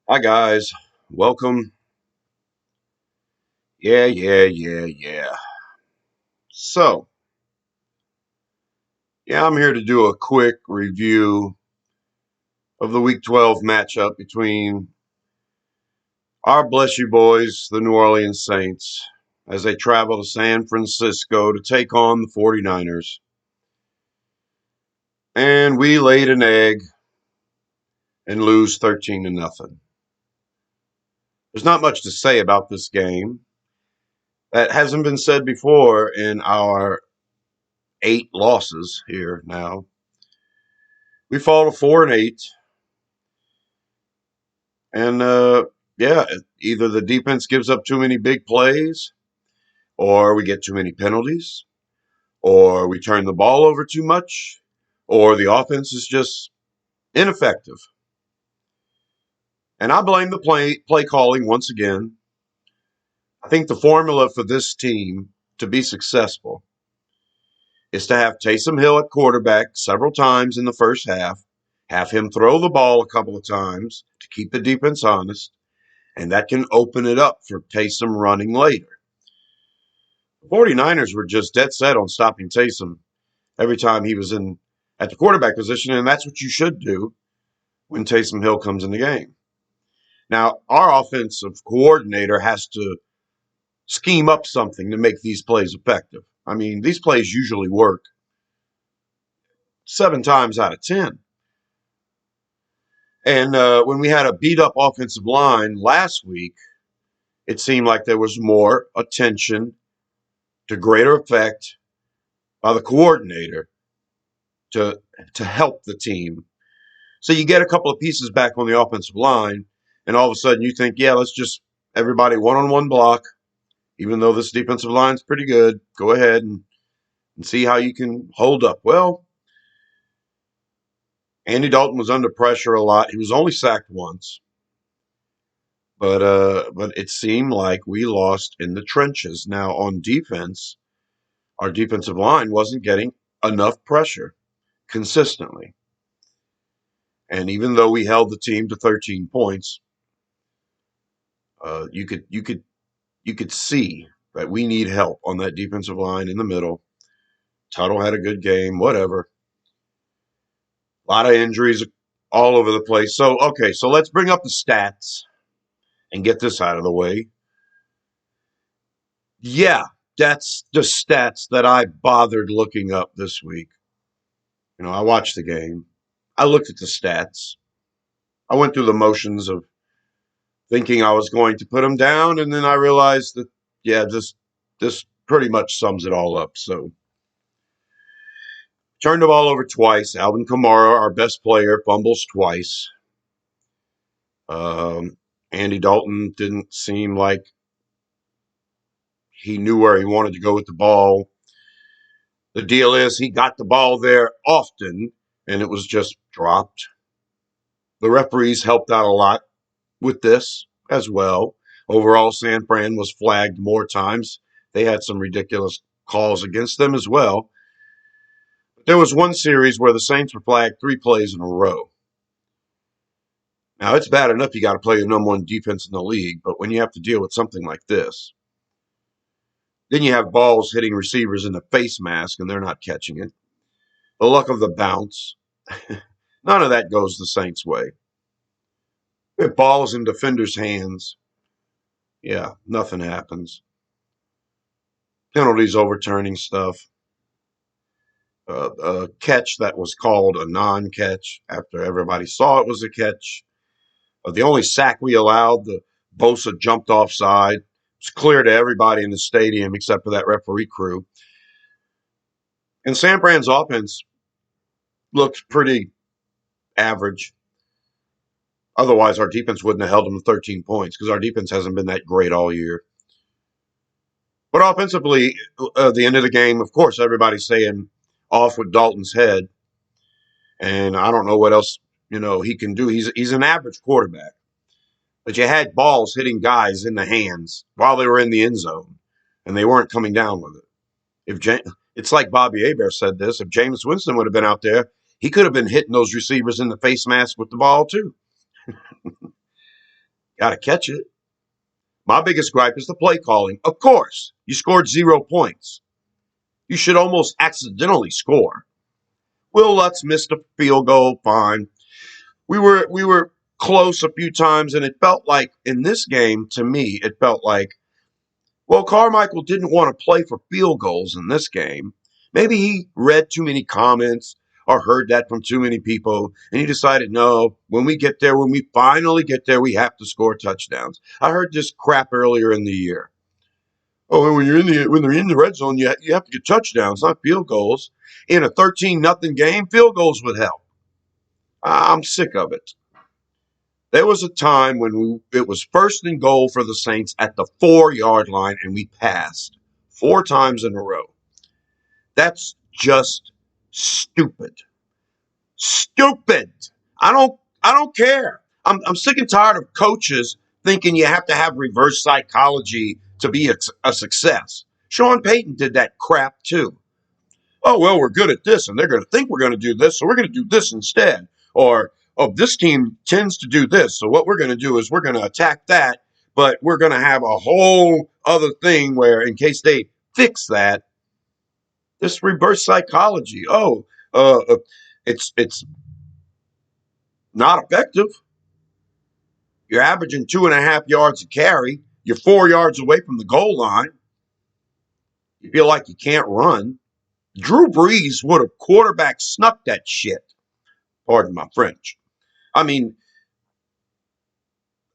Hi guys, welcome. Yeah. So, I'm here to do a quick review of the Week 12 matchup between our bless you boys, the New Orleans Saints, as they travel to San Francisco to take on the 49ers. And we laid an egg and lose 13 to nothing. There's not much to say about this game. That hasn't been said before in our 8 losses here now. We fall to 4-8. And either the defense gives up too many big plays, or we get too many penalties, or we turn the ball over too much, or the offense is just ineffective. And I blame the play calling once again. I think the formula for this team to be successful is to have Taysom Hill at quarterback several times in the first half, have him throw the ball a couple of times to keep the defense honest, and that can open it up for Taysom running later. The 49ers were just dead set on stopping Taysom every time he was in at the quarterback position, and that's what you should do when Taysom Hill comes in the game. Now, our offensive coordinator has to scheme up something to make these plays effective. I mean, these plays usually work 7 times out of 10. And when we had a beat up offensive line last week, it seemed like there was more attention to greater effect by the coordinator to help the team. So you get a couple of pieces back on the offensive line, and all of a sudden you think, yeah, let's just everybody one-on-one block. Even though this defensive line's pretty good, go ahead and see how you can hold up. Well, Andy Dalton was under pressure a lot. He was only sacked once, but it seemed like we lost in the trenches. Now on defense, our defensive line wasn't getting enough pressure consistently. And even though we held the team to 13 points, you could see that we need help on that defensive line in the middle. Tuttle had a good game, whatever. A lot of injuries all over the place. So, okay, so let's bring up the stats and get this out of the way. Yeah, that's the stats that I bothered looking up this week. I watched the game. I looked at the stats. I went through the motions of thinking I was going to put them down, and then I realized that, yeah, this pretty much sums it all up. So, turned the ball over twice. Alvin Kamara, our best player, fumbles twice. Andy Dalton didn't seem like he knew where he wanted to go with the ball. The deal is he got the ball there often, and it was just dropped. The referees helped out a lot with this as well. Overall, San Fran was flagged more times. They had some ridiculous calls against them as well. There was one series where the Saints were flagged 3 plays in a row. Now, it's bad enough you got to play the number one defense in the league, but when you have to deal with something like this, then you have balls hitting receivers in the face mask and they're not catching it. The luck of the bounce. None of that goes the Saints' way. If balls in defenders' hands, yeah, nothing happens. Penalties overturning stuff. A catch that was called a non-catch after everybody saw it was a catch. The only sack we allowed, the Bosa jumped offside. It was clear to everybody in the stadium except for that referee crew. And San Fran's offense looked pretty average. Otherwise, our defense wouldn't have held them to 13 points because our defense hasn't been that great all year. But offensively, at the end of the game, of course, everybody's saying off with Dalton's head. And I don't know what else, he can do. He's an average quarterback. But you had balls hitting guys in the hands while they were in the end zone, and they weren't coming down with it. It's like Bobby Hebert said this. If Jameis Winston would have been out there, he could have been hitting those receivers in the face mask with the ball too. Got to catch it. My biggest gripe is the play calling. Of course, you scored 0 points. You should almost accidentally score. Will Lutz missed a field goal. Fine. We were close a few times, and it felt like in this game, to me, it felt like, well, Carmichael didn't want to play for field goals in this game. Maybe he read too many comments or heard that from too many people, and he decided, no, when we finally get there, we have to score touchdowns. I heard this crap earlier in the year. Oh, when they're in the red zone, you have to get touchdowns, not field goals. In a 13-0 game, field goals would help. I'm sick of it. There was a time when it was first and goal for the Saints at the 4-yard line, and we passed 4 times in a row. That's just stupid. Stupid. I don't care. I'm sick and tired of coaches thinking you have to have reverse psychology to be a success. Sean Payton did that crap too. Oh, well, we're good at this, and they're going to think we're going to do this, so we're going to do this instead. Or, oh, this team tends to do this, so what we're going to do is we're going to attack that, but we're going to have a whole other thing where, in case they fix that, this reverse psychology. Oh, it's not effective. You're averaging 2.5 yards a carry. You're 4 yards away from the goal line. You feel like you can't run. Drew Brees would have quarterback snuck that shit. Pardon my French. I mean,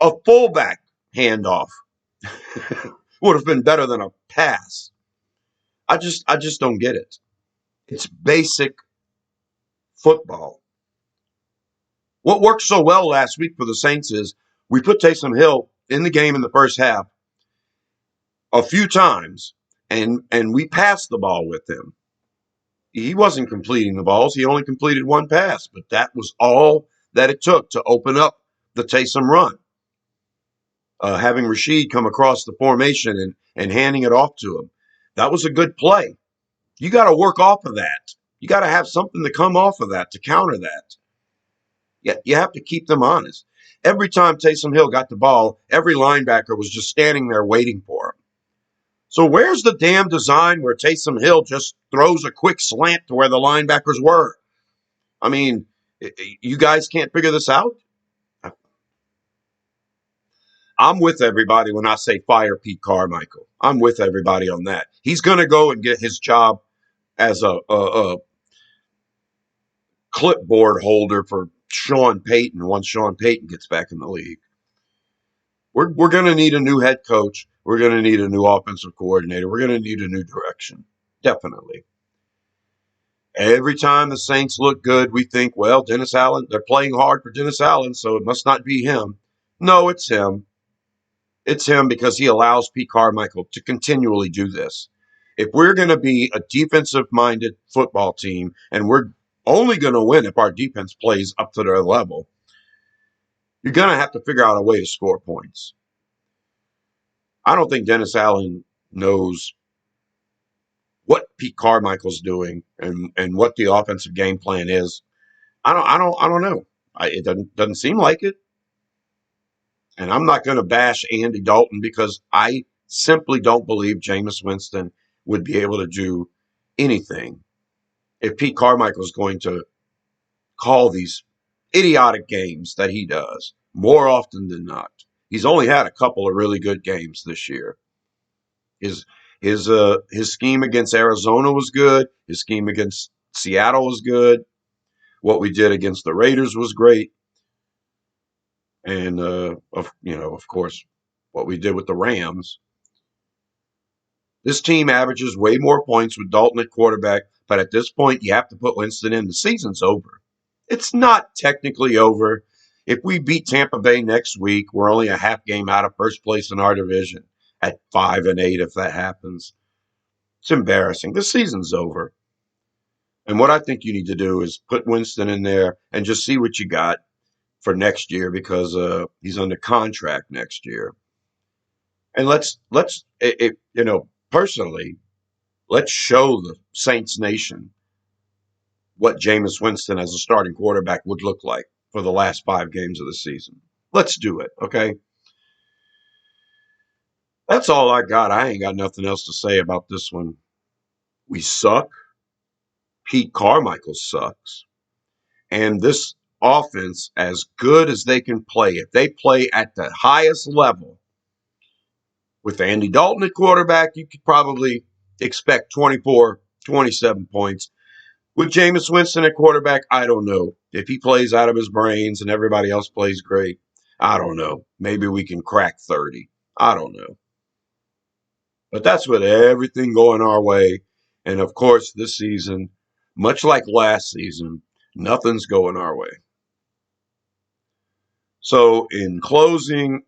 a fullback handoff would have been better than a pass. I just don't get it. It's basic football. What worked so well last week for the Saints is we put Taysom Hill in the game in the first half a few times, and we passed the ball with him. He wasn't completing the balls. He only completed one pass, but that was all that it took to open up the Taysom run. Having Rashid come across the formation and handing it off to him. That was a good play. You got to work off of that. You got to have something to come off of that to counter that. Yeah, you have to keep them honest. Every time Taysom Hill got the ball, every linebacker was just standing there waiting for him. So where's the damn design where Taysom Hill just throws a quick slant to where the linebackers were? I mean, you guys can't figure this out? I'm with everybody when I say fire Pete Carmichael. I'm with everybody on that. He's going to go and get his job as a clipboard holder for Sean Payton once Sean Payton gets back in the league. We're going to need a new head coach. We're going to need a new offensive coordinator. We're going to need a new direction. Definitely. Every time the Saints look good, we think, well, Dennis Allen, they're playing hard for Dennis Allen, so it must not be him. No, it's him. It's him because he allows Pete Carmichael to continually do this. If we're going to be a defensive-minded football team, and we're only going to win if our defense plays up to their level, you're going to have to figure out a way to score points. I don't think Dennis Allen knows what Pete Carmichael's doing and what the offensive game plan is. I don't know. It doesn't seem like it. And I'm not going to bash Andy Dalton because I simply don't believe Jameis Winston would be able to do anything if Pete Carmichael is going to call these idiotic games that he does more often than not. He's only had a couple of really good games this year. His his scheme against Arizona was good. His scheme against Seattle was good. What we did against the Raiders was great. And of course, what we did with the Rams. This team averages way more points with Dalton at quarterback, but at this point, you have to put Winston in. The season's over. It's not technically over. If we beat Tampa Bay next week, we're only a half game out of first place in our division at 5-8 if that happens. It's embarrassing. The season's over. And what I think you need to do is put Winston in there and just see what you got for next year because he's under contract next year. And personally, let's show the Saints Nation what Jameis Winston as a starting quarterback would look like for the last 5 games of the season. Let's do it, okay? That's all I got. I ain't got nothing else to say about this one. We suck. Pete Carmichael sucks. And this offense, as good as they can play, if they play at the highest level, with Andy Dalton at quarterback, you could probably expect 24, 27 points. With Jameis Winston at quarterback, I don't know. If he plays out of his brains and everybody else plays great, I don't know. Maybe we can crack 30. I don't know. But that's with everything going our way. And of course, this season, much like last season, nothing's going our way. So, in closing,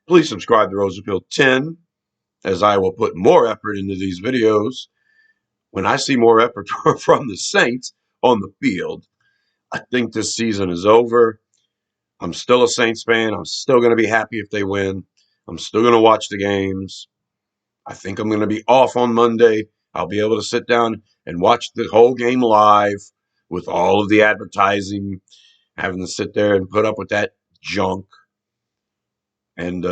please subscribe to Rosenfield 10, as I will put more effort into these videos when I see more effort from the Saints on the field. I think this season is over. I'm still a Saints fan. I'm still going to be happy if they win. I'm still going to watch the games. I think I'm going to be off on Monday. I'll be able to sit down and watch the whole game live with all of the advertising, having to sit there and put up with that junk. And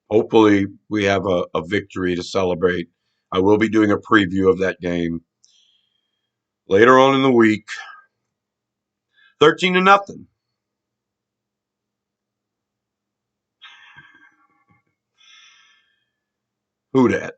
hopefully we have a victory to celebrate. I will be doing a preview of that game later on in the week. 13-0. Who dat?